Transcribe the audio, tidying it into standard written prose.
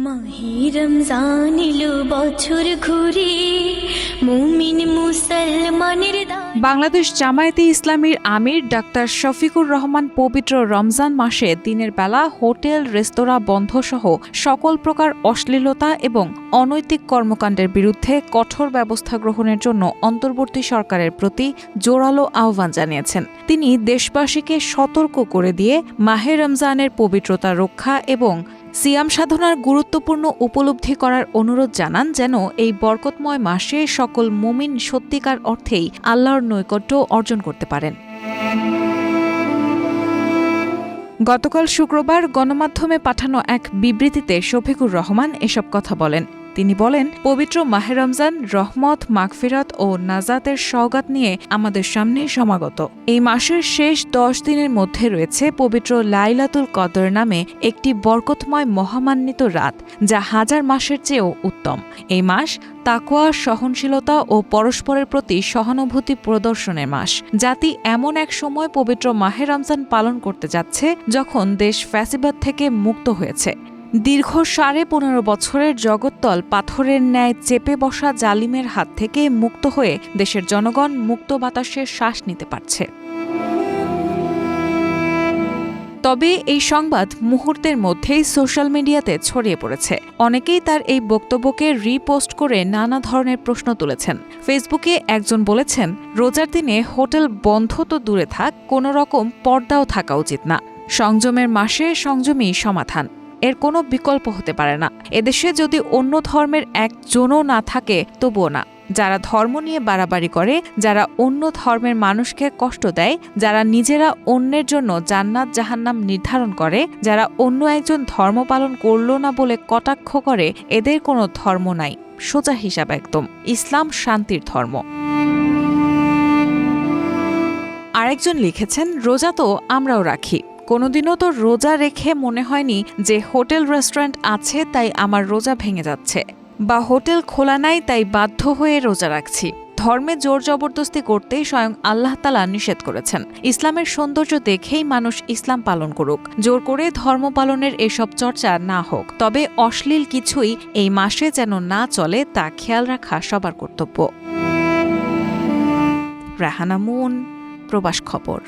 মাহে রমজান এলো বছর ঘুরে মুমিন মুসলমানের বাংলাদেশ জামায়াতে ইসলামীর আমির ডাক্তার শফিকুর রহমান পবিত্র রমজান মাসে দিনের বেলা হোটেল রেস্তোরাঁ বন্ধসহ সকল প্রকার অশ্লীলতা এবং অনৈতিক কর্মকাণ্ডের বিরুদ্ধে কঠোর ব্যবস্থা গ্রহণের জন্য অন্তর্বর্তী সরকারের প্রতি জোরালো আহ্বান জানিয়েছেন। তিনি দেশবাসীকে সতর্ক করে দিয়ে মাহে রমজানের পবিত্রতা রক্ষা এবং সিয়াম সাধনার গুরুত্বপূর্ণ উপলব্ধি করার অনুরোধ জানান, যেন এই বরকতময় মাসে সকল মুমিন সত্যিকার অর্থেই আল্লাহর নৈকট্য অর্জন করতে পারেন। গতকাল শুক্রবার গণমাধ্যমে পাঠানো এক বিবৃতিতে শফিকুর রহমান এসব কথা বলেন। তিনি বলেন, পবিত্র মাহে রমজান রহমত, মাগফিরাত ও নাজাতের সওগাত নিয়ে আমাদের সামনে সমাগত। এই মাসের শেষ 10 দিনের মধ্যে রয়েছে পবিত্র লাইলাতুল কদর নামে একটি বরকতময় মহামান্বিত রাত, যা হাজার মাসের চেয়েও উত্তম। এই মাস তাকওয়া, সহনশীলতা ও পরস্পরের প্রতি সহানুভূতি প্রদর্শনের মাস। জাতি এমন এক সময় পবিত্র মাহে রমজান পালন করতে যাচ্ছে যখন দেশ ফ্যাসিবাদ থেকে মুক্ত হয়েছে। দীর্ঘ 15.5 বছরের জগত্তল পাথরের ন্যায় চেপে বসা জালিমের হাত থেকে মুক্ত হয়ে দেশের জনগণ মুক্ত বাতাসে শ্বাস নিতে পারছে। তবে এই সংবাদ মুহূর্তের মধ্যেই সোশ্যাল মিডিয়াতে ছড়িয়ে পড়েছে। অনেকেই তার এই বক্তব্যকে রিপোস্ট করে নানা ধরনের প্রশ্ন তুলেছেন। ফেসবুকে একজন বলেছেন, রোজার দিনে হোটেল বন্ধ তো দূরে থাক, কোনো রকম পর্দাও থাকা উচিত না। সংযমের মাসে সংযমই সমাধান, এর কোনো বিকল্প হতে পারে না। এদেশে যদি অন্য ধর্মের একজনও না থাকে তবুও না। যারা ধর্ম নিয়ে বাড়াবাড়ি করে, যারা অন্য ধর্মের মানুষকে কষ্ট দেয়, যারা নিজেরা অন্যের জন্য জান্নাত জাহান্নাম নির্ধারণ করে, যারা অন্য একজন ধর্ম পালন করল না বলে কটাক্ষ করে, এদের কোনো ধর্ম নাই। সোজা হিসাব একদম, ইসলাম শান্তির ধর্ম। আরেকজন লিখেছেন, রোজা তো আমরাও রাখি, কোনোদিনও তো রোজা রেখে মনে হয়নি যে হোটেল রেস্টুরেন্ট আছে তাই আমার রোজা ভেঙে যাচ্ছে, বা হোটেল খোলা নাই তাই বাধ্য হয়ে রোজা রাখছি। ধর্মে জোর জবরদস্তি করতে স্বয়ং আল্লাহ তাআলা নিষেধ করেছেন। ইসলামের সৌন্দর্য দেখেই মানুষ ইসলাম পালন করুক, জোর করে ধর্ম পালনের এসব চর্চা না হোক। তবে অশ্লীল কিছুই এই মাসে যেন না চলে তা খেয়াল রাখা সবার কর্তব্য। রাহানা মুন, প্রবাস খবর।